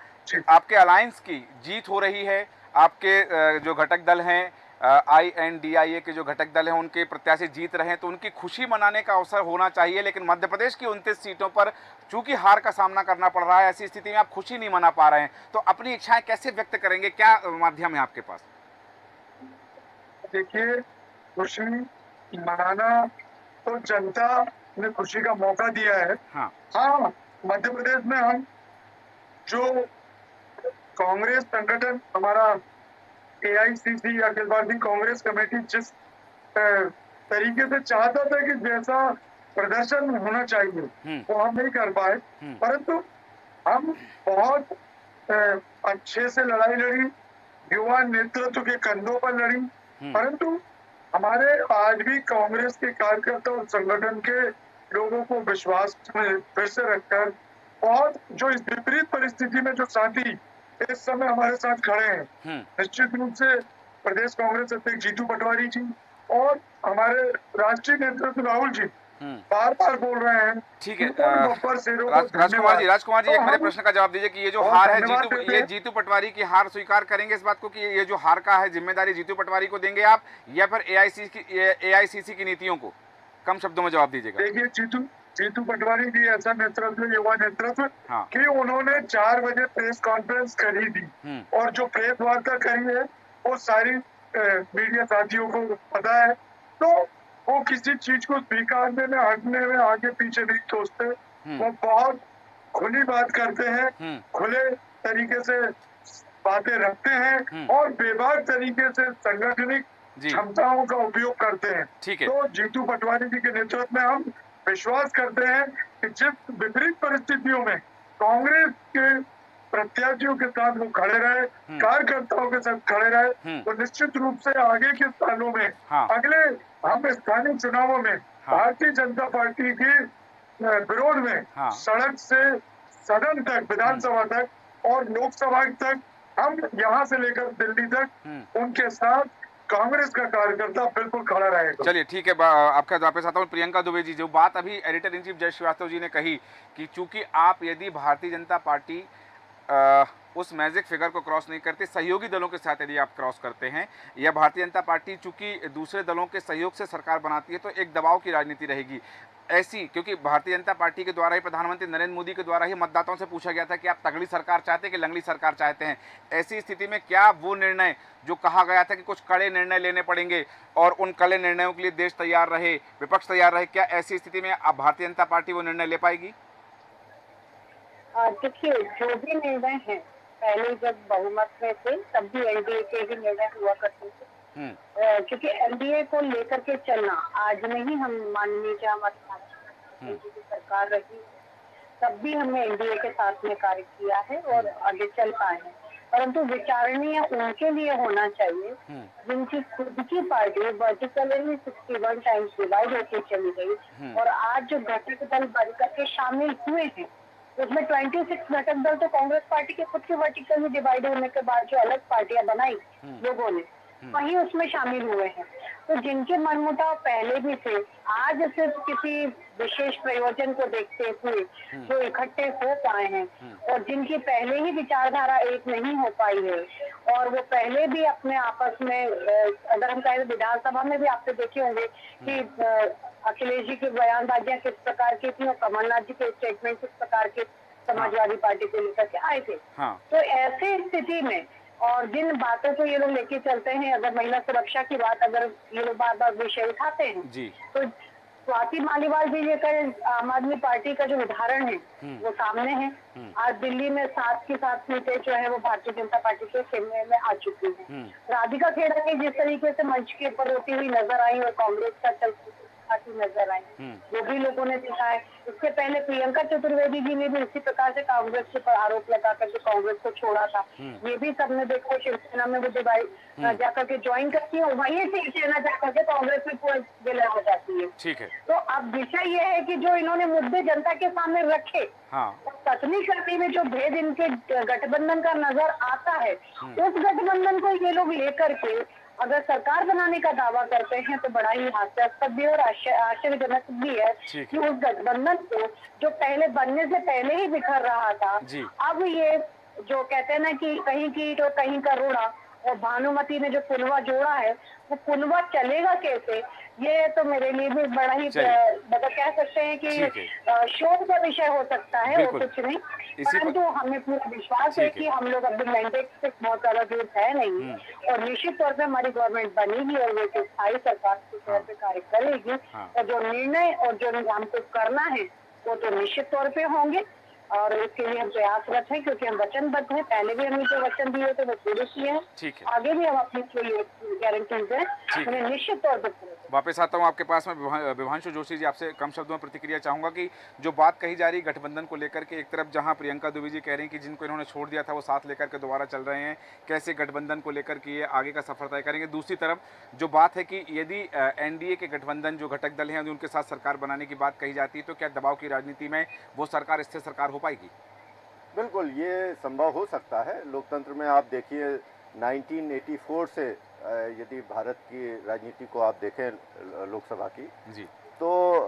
आपके अलायंस की जीत हो रही है, आपके जो घटक दल हैं, INDIA के जो घटक दल हैं, उनके प्रत्याशी जीत रहे हैं, तो उनकी खुशी मनाने का अवसर होना चाहिए। लेकिन मध्य प्रदेश की 29 सीटों पर चूंकि हार का सामना करना पड़ रहा है, ऐसी स्थिति में आप खुशी नहीं मना पा रहे हैं, तो अपनी इच्छाएं कैसे व्यक्त करेंगे? क्या माध्यम है आपके पास? देखिए, खुशी मनाना तो जनता ने खुशी का मौका दिया है। हाँ, मध्य प्रदेश में हम जो कांग्रेस संगठन, हमारा AICC अखिल भारतीय कांग्रेस कमेटी जिस तरीके से चाहता था कि जैसा प्रदर्शन होना चाहिए वो हम नहीं कर पाए, परंतु हम बहुत अच्छे से लड़ाई लड़ी, युवा नेतृत्व के कंधों पर लड़ी। परंतु हमारे आज भी कांग्रेस के कार्यकर्ता और संगठन के लोगों को विश्वास में फिर से रखकर, और जो इस विपरीत परिस्थिति में जो साथी इस समय हमारे साथ खड़े हैं, निश्चित रूप से प्रदेश कांग्रेस अध्यक्ष जीतू पटवारी जी और हमारे राष्ट्रीय नेतृत्व राहुल जी बार बार बोल रहे हैं। ठीक है, राजकुमार जी एक मेरे प्रश्न का जवाब दीजिए कि ये जो हार है, जीतू पटवारी की हार स्वीकार करेंगे इस बात को कि ये जो हार का है जिम्मेदारी जीतू पटवारी को देंगे आप, या फिर AICC की नीतियों को? कम शब्दों में जवाब दीजिएगा। देखिए, जीतू पटवारी जी ऐसा नेतृत्व, युवा नेतृत्व कि उन्होंने 4 बजे प्रेस कॉन्फ्रेंस करी थी, और जो प्रेस वार्ता करी है वो सारी मीडिया साथियों को पता है। तो वो किसी चीज को स्वीकारने में, हटने में आगे पीछे नहीं सोचते। वो बहुत खुली बात करते हैं, खुले तरीके से बातें रखते हैं, और बेबाक तरीके से संगठनिक क्षमताओं का उपयोग करते हैं। तो जीतू पटवारी जी के नेतृत्व में हम विश्वास करते हैं कि जिस विपरीत परिस्थितियों में कांग्रेस के प्रत्याशियों के साथ वो खड़े रहे, कार्यकर्ताओं के साथ खड़े रहे, तो निश्चित रूप से आगे के सालों में, अगले हम स्थानीय चुनावों में भारतीय जनता पार्टी के विरोध में सड़क से सदन तक, विधानसभा तक और लोकसभा तक, हम यहाँ से लेकर दिल्ली तक उनके साथ कांग्रेस का कार्यकर्ता बिल्कुल खड़ा रहेगा। चलिए ठीक है, आपका वापस आता हूँ। प्रियंका दुबे जी, जो बात अभी एडिटर इन चीफ जय श्रीवास्तव जी ने कही कि चूंकि आप यदि भारतीय जनता पार्टी उस मैजिक फिगर को क्रॉस नहीं करते, सहयोगी दलों के साथ यदि आप क्रॉस करते हैं, या भारतीय जनता पार्टी चूंकि दूसरे दलों के सहयोग से सरकार बनाती है, तो एक दबाव की राजनीति रहेगी ऐसी, क्योंकि भारतीय जनता पार्टी के द्वारा ही, प्रधानमंत्री नरेंद्र मोदी के द्वारा ही मतदाताओं से पूछा गया था कि आप तगड़ी सरकार चाहते हैं कि लंगड़ी सरकार चाहते हैं। ऐसी स्थिति में क्या वो निर्णय जो कहा गया था कि कुछ कड़े निर्णय लेने पड़ेंगे और उन कड़े निर्णयों के लिए देश तैयार रहे, विपक्ष तैयार रहे, क्या ऐसी स्थिति में अब भारतीय जनता पार्टी वो निर्णय ले पाएगी? देखिए, जो भी निर्णय है, पहले जब बहुमत में थे तब भी एनडीए के भी निर्णय हुआ करते थे। क्योंकि एनडीए को लेकर के चलना आज नहीं, हम माननीय जो हमारी जी की सरकार रही, तब भी हमने एनडीए के साथ में कार्य किया है और आगे चल पाए हैं। परंतु विचारणीय उनके लिए होना चाहिए जिनकी खुद की पार्टी वर्टिकली 61 टाइम्स डिवाइड होकर चली गई और आज जो घटक दल बन करके शामिल हुए हैं, उसमें 26 घटक दल तो कांग्रेस पार्टी के खुद के वर्टिकली डिवाइड होने के बाद जो अलग पार्टियां बनाई लोगों ने, वही उसमें शामिल हुए हैं। तो जिनके मनमुटाव पहले भी थे, आज सिर्फ किसी विशेष प्रयोजन को देखते हुए जो इकट्ठे हो पाए हैं और जिनकी पहले ही विचारधारा एक नहीं हो पाई है और वो पहले भी अपने आपस में, अगर हम कहें विधानसभा में भी आपने देखे होंगे कि अखिलेश जी की बयानबाजियां किस प्रकार की थी और कमलनाथ जी के स्टेटमेंट किस प्रकार के समाजवादी पार्टी को लेकर के आए थे। तो ऐसी स्थिति में और जिन बातों को ये लोग लेके चलते हैं, अगर महिला सुरक्षा की बात अगर ये लोग बार बार विषय उठाते हैं जी, तो स्वाति मालीवाल जी लेकर आम आदमी पार्टी का जो उदाहरण है वो सामने है। आज दिल्ली में 7 की 7 सीटें जो है वो भारतीय जनता पार्टी के खेमे में आ चुकी हैं। राधिका खेड़ा ने जिस तरीके से मंच के ऊपर होती हुई नजर आई और कांग्रेस का चलती नजर आई, वो भी लोगों ने देखा है। इससे पहले प्रियंका चतुर्वेदी जी ने भी इसी प्रकार से कांग्रेस के ऊपर आरोप लगा करके कांग्रेस को छोड़ा था। ये भी सबने देखा, शिवसेना में वो जाकर के ज्वाइन करती है, वहीं से शिवसेना जाकर के कांग्रेस में पूरा विलय हो जाती है। ठीक है। तो अब विषय ये है कि जो इन्होंने मुद्दे जनता के सामने रखे, कथनी करने में जो भेद इनके गठबंधन का नजर आता है, उस गठबंधन को ये लोग लेकर के अगर सरकार बनाने का दावा करते हैं तो बड़ा ही हास्यास्पद भी और आश्चर्यजनक भी है कि उस गठबंधन को जो पहले बनने से पहले ही बिखर रहा था, अब ये जो कहते हैं ना कि कहीं की तो कहीं का रोड़ा, और भानुमति ने जो पुनवा जोड़ा है वो पुनवा चलेगा कैसे, ये तो मेरे लिए भी बड़ा ही मतलब कह सकते हैं कि शोध का विषय हो सकता है और कुछ नहीं। परंतु हमें पूरा विश्वास है कि हम लोग अभी मैंडेट से बहुत ज्यादा दूर है नहीं और निश्चित तौर पे हमारी गवर्नमेंट बनेगी और वो एक स्थायी सरकार के तौर पे कार्य करेगी और जो निर्णय और जो हमको करना है वो तो निश्चित तौर पे होंगे और इसके लिए हम प्रयासरत हैं क्योंकि हम वचनबद्ध हैं। पहले भी हमने जो वचन दिए थे वो पूरे किए हैं, आगे भी हम अपनी जो गारंटीज हैं उन्हें निश्चित तौर पर पूरे। वापस आता हूँ आपके पास में विभांशु जोशी जी, आपसे कम शब्दों में प्रतिक्रिया चाहूंगा कि जो बात कही जा रही गठबंधन को लेकर के, एक तरफ जहां प्रियंका दुबे जी कह रही हैं कि जिनको इन्होंने छोड़ दिया था वो साथ लेकर के दोबारा चल रहे हैं, कैसे गठबंधन को लेकर के ये आगे का सफर तय करेंगे। दूसरी तरफ जो बात है कि यदि एनडीए के गठबंधन जो घटक दल हैं उनके साथ सरकार बनाने की बात कही जाती है तो क्या दबाव की राजनीति में वो सरकार स्थिर सरकार हो पाएगी? बिल्कुल, ये संभव हो सकता है। लोकतंत्र में आप देखिए 1984 से यदि भारत की राजनीति को आप देखें लोकसभा की जी, तो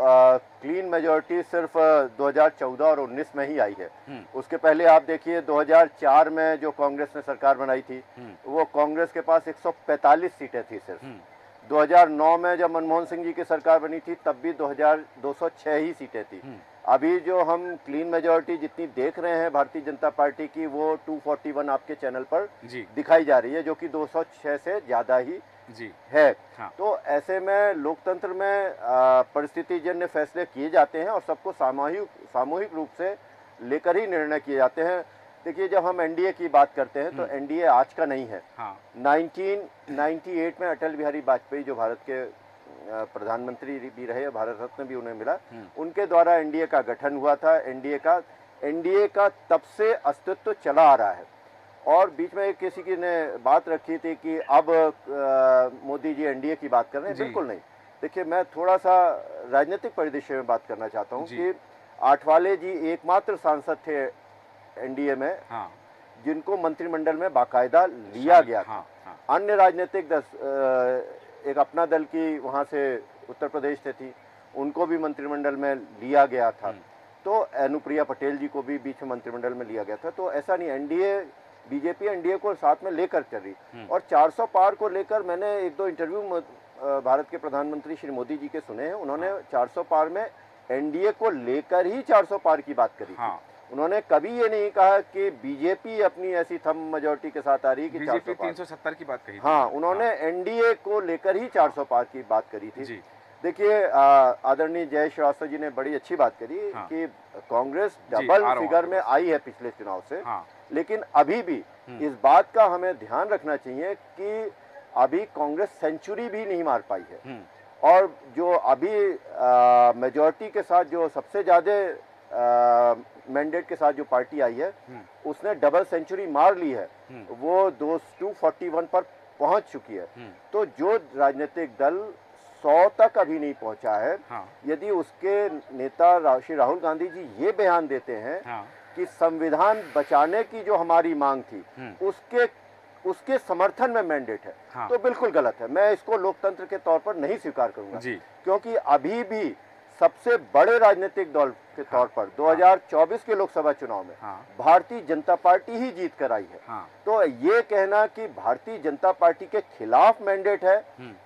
क्लीन मेजॉरिटी सिर्फ 2014 और 19 में ही आई है। उसके पहले आप देखिए 2004 में जो कांग्रेस ने सरकार बनाई थी वो कांग्रेस के पास 145 सीटें थी सिर्फ। 2009 में जब मनमोहन सिंह जी की सरकार बनी थी तब भी 206 ही सीटें थी। अभी जो हम क्लीन मेजॉरिटी जितनी देख रहे हैं भारतीय जनता पार्टी की वो 241 आपके चैनल पर दिखाई जा रही है जो कि 206 से ज़्यादा ही है। तो ऐसे में लोकतंत्र में परिस्थितिजन्य फैसले किए जाते हैं और सबको सामूहिक रूप से लेकर ही निर्णय किए जाते हैं। देखिए, जब हम एनडीए की बात करते हैं तो एनडीए आज का नहीं है। 1998 में अटल बिहारी वाजपेयी जो भारत के प्रधानमंत्री भी रहे, भारत रत्न भी उन्हें मिला, उनके द्वारा एनडीए का गठन हुआ था। एनडीए का तब से अस्तित्व चला आ रहा है और बीच में किसी की ने बात रखी थी कि अब मोदी जी एनडीए की बात कर रहे हैं। बिल्कुल नहीं। देखिए, मैं थोड़ा सा राजनीतिक परिदृश्य में बात करना चाहता हूँ कि आठवाले जी एकमात्र सांसद थे एनडीए में जिनको मंत्रिमंडल में बाकायदा लिया गया था। अन्य राजनीतिक एक अपना दल की वहाँ से उत्तर प्रदेश से थी, उनको भी मंत्रिमंडल में लिया गया था। तो अनुप्रिया पटेल जी को भी बीच में मंत्रिमंडल में लिया गया था। तो ऐसा नहीं, एनडीए बीजेपी एनडीए को साथ में लेकर चल रही। और 400 पार को लेकर मैंने एक दो इंटरव्यू भारत के प्रधानमंत्री श्री मोदी जी के सुने हैं। उन्होंने 400 पार में एनडीए को लेकर ही 400 पार की बात करी थी। उन्होंने कभी ये नहीं कहा कि बीजेपी अपनी ऐसी थंब मेजॉरिटी के साथ आ रही है कि 400 पार। 370 की बात कही। उन्होंने एनडीए को लेकर ही 400 पार की बात करी थी। देखिए आदरणीय जय श्रीवास्तव जी ने बड़ी अच्छी बात करी हाँ। कि कांग्रेस जी, आ डबल रहा हूं फिगर आपके में पास। आई है पिछले चुनाव से, हाँ लेकिन अभी भी इस बात का हमें ध्यान रखना चाहिए कि अभी कांग्रेस सेंचुरी भी नहीं मार पाई है। और जो अभी मेजॉरिटी के साथ जो सबसे ज़्यादा मैंडेट के साथ जो पार्टी आई है उसने डबल सेंचुरी मार ली है, वो 241 पर पहुंच चुकी है। तो जो राजनीतिक दल 100 तक अभी नहीं पहुंचा है, हाँ। यदि उसके नेता श्री राहुल गांधी जी ये बयान देते हैं हाँ। कि संविधान बचाने की जो हमारी मांग थी उसके समर्थन में मैंडेट है, हाँ। तो बिल्कुल गलत है। मैं इसको लोकतंत्र के तौर पर नहीं स्वीकार करूंगा जी। क्योंकि अभी भी सबसे बड़े राजनीतिक दल के तौर पर 2024 के लोकसभा चुनाव में भारतीय जनता पार्टी ही जीत कर आई है। तो ये कहना कि भारतीय जनता पार्टी के खिलाफ मैंडेट है,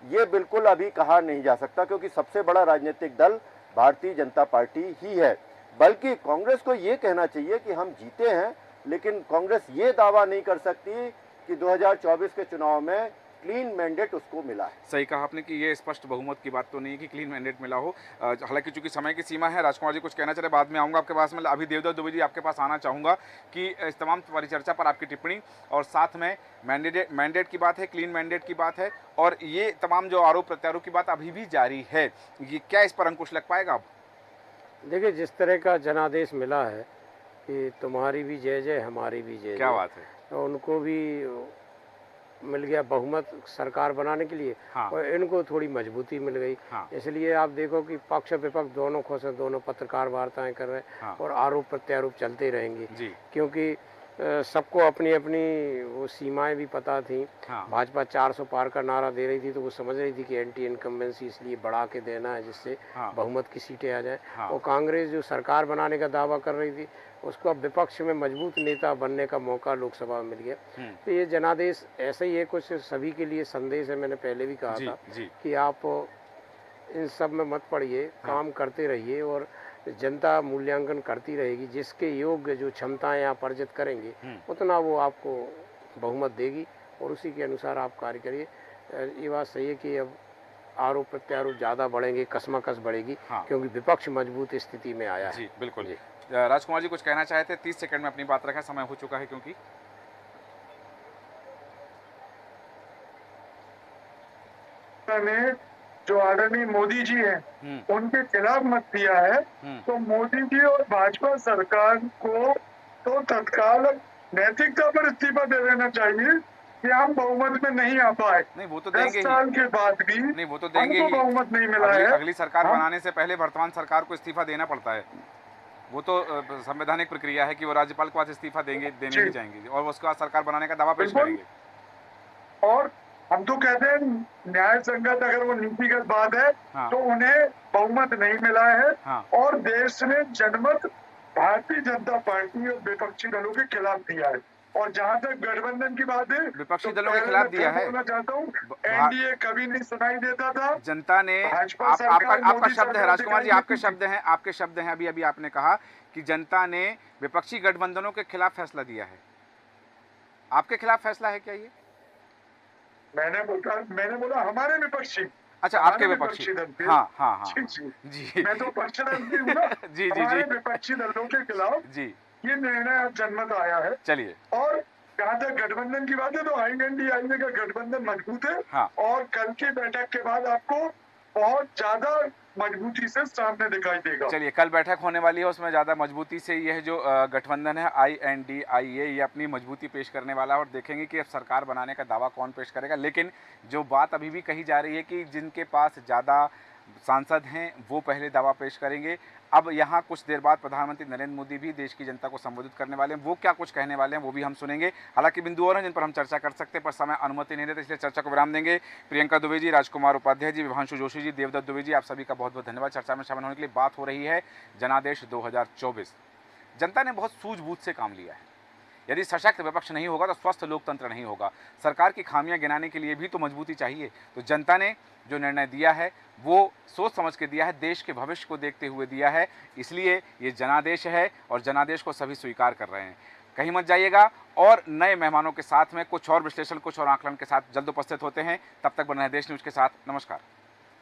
ये बिल्कुल अभी कहा नहीं जा सकता, क्योंकि सबसे बड़ा राजनीतिक दल भारतीय जनता पार्टी ही है। बल्कि कांग्रेस को ये कहना चाहिए कि हम जीते हैं, लेकिन कांग्रेस ये दावा नहीं कर सकती कि 2024 के चुनाव में क्लीन मैंडेट उसको मिला है। सही कहा आपने कि ये स्पष्ट बहुमत की बात तो नहीं है कि क्लीन मैंडेट मिला हो। हालांकि चूंकि समय की सीमा है, राजकुमार जी कुछ कहना चाह रहे, बाद में आऊँगा आपके पास। मैं अभी देवदत्त दुबे जी आपके पास आना चाहूँगा कि इस तमाम परिचर्चा पर आपकी टिप्पणी, और साथ में मैंडेट की बात है, क्लीन मैंडेट की बात है, और ये तमाम जो आरोप प्रत्यारोप की बात अभी भी जारी है, ये क्या इस पर अंकुश लग पाएगा अब? देखिए, जिस तरह का जनादेश मिला है कि तुम्हारी भी जय जय हमारी भी जय, क्या बात है, तो उनको भी मिल गया बहुमत सरकार बनाने के लिए। हाँ। और इनको थोड़ी मजबूती मिल गई। हाँ। इसलिए आप देखो कि पक्ष विपक्ष दोनों खुश हैं, दोनों पत्रकार वार्ताएं कर रहे हैं। हाँ। और आरोप प्रत्यारोप चलते रहेंगे जी। क्योंकि सबको अपनी अपनी वो सीमाएं भी पता थी। हाँ। भाजपा 400 पार का नारा दे रही थी, तो वो समझ रही थी कि एंटी इनकम्बेंसी इसलिए बढ़ा के देना है जिससे बहुमत की सीटें आ जाए। और कांग्रेस जो सरकार बनाने का दावा कर रही थी, उसको अब विपक्ष में मजबूत नेता बनने का मौका लोकसभा में मिल गया। तो ये जनादेश ऐसे ही है, कुछ सभी के लिए संदेश है। मैंने पहले भी कहा था कि आप इन सब में मत पड़िए, काम करते रहिए और जनता मूल्यांकन करती रहेगी। जिसके योग्य जो क्षमताएं आप अर्जित करेंगे उतना वो आपको बहुमत देगी और उसी के अनुसार आप कार्य करिए। ये बात सही है कि अब आरोप प्रत्यारोप ज़्यादा बढ़ेंगे, कशमकश बढ़ेगी, क्योंकि विपक्ष मजबूत स्थिति में आया है। जी बिल्कुल जी। राजकुमार जी कुछ कहना चाहे थे, 30 सेकंड में अपनी बात रखा, समय हो चुका है क्योंकि ने जो आदरणीय मोदी जी हैं उनके खिलाफ मत दिया है, तो मोदी जी और भाजपा सरकार को तो तत्काल नैतिकता पर इस्तीफा दे देना चाहिए कि हम बहुमत में नहीं आ पाए। नहीं, वो तो देंगे 10 साल के बाद भी नहीं, वो तो देंगे ही। बहुमत नहीं मिला है। अगली सरकार बनाने से पहले वर्तमान सरकार को इस्तीफा देना पड़ता है। वो तो संवैधानिक प्रक्रिया है कि वो राज्यपाल के पास इस्तीफा देने ही जाएंगे और उसके बाद सरकार बनाने का दावा पेश करेंगे। और हम तो कहते हैं न्याय संगत अगर वो नीतिगत बात है तो उन्हें बहुमत नहीं मिला है और देश ने जनमत भारतीय जनता पार्टी और विपक्षी दलों के खिलाफ दिया है। और जहां तक गठबंधन की बात है, विपक्षी दलों के खिलाफ दिया है। बोलना चाहता हूँ, एनडीए कभी नहीं सुनाई देता था। जनता ने आपका शब्द है राजकुमार जी, आपके शब्द हैं अभी आपने कहा कि जनता ने विपक्षी गठबंधनों के खिलाफ फैसला दिया है। आपके खिलाफ फैसला है क्या ये? मैंने बोला हमारे विपक्षी। अच्छा, आपके विपक्षी। हाँ। जी, मैं तो पक्षधर भी हूँ ना। जी। हमारे विपक्षी दलों के खिलाफ जी ये निर्णय जनमत आया है। चलिए, और जहाँ तक गठबंधन की बात है तो INDIA का गठबंधन मजबूत है। और कल की बैठक के बाद आपको बहुत ज्यादा मजबूती से सामने दिखाई देगा। चलिए, कल बैठक होने वाली है, उसमें ज़्यादा मजबूती से यह जो गठबंधन है INDIA ये अपनी मजबूती पेश करने वाला है और देखेंगे कि अब सरकार बनाने का दावा कौन पेश करेगा। लेकिन जो बात अभी भी कही जा रही है कि जिनके पास ज़्यादा सांसद हैं वो पहले दावा पेश करेंगे। अब यहाँ कुछ देर बाद प्रधानमंत्री नरेंद्र मोदी भी देश की जनता को संबोधित करने वाले हैं, वो क्या कुछ कहने वाले हैं वो भी हम सुनेंगे। हालांकि बिंदु और हैं जिन पर हम चर्चा कर सकते हैं, पर समय अनुमति नहीं देता, इसलिए चर्चा को विराम देंगे। प्रियंका दुबे जी, राजकुमार उपाध्याय जी, विभांशु जोशी जी, देवदत्त दुबे जी, आप सभी का बहुत बहुत धन्यवाद चर्चा में शामिल होने के लिए। बात हो रही है जनादेश 2024। जनता ने बहुत सूझबूझ से काम लिया है। यदि सशक्त विपक्ष नहीं होगा तो स्वस्थ लोकतंत्र नहीं होगा। सरकार की खामियां गिनाने के लिए भी तो मजबूती चाहिए। तो जनता ने जो निर्णय दिया है वो सोच समझ के दिया है, देश के भविष्य को देखते हुए दिया है, इसलिए ये जनादेश है और जनादेश को सभी स्वीकार कर रहे हैं। कहीं मत जाइएगा, और नए मेहमानों के साथ में कुछ और विश्लेषण, कुछ और आकलन के साथ जल्द उपस्थित होते हैं। तब तक बने रहें देश न्यूज़ के साथ। नमस्कार।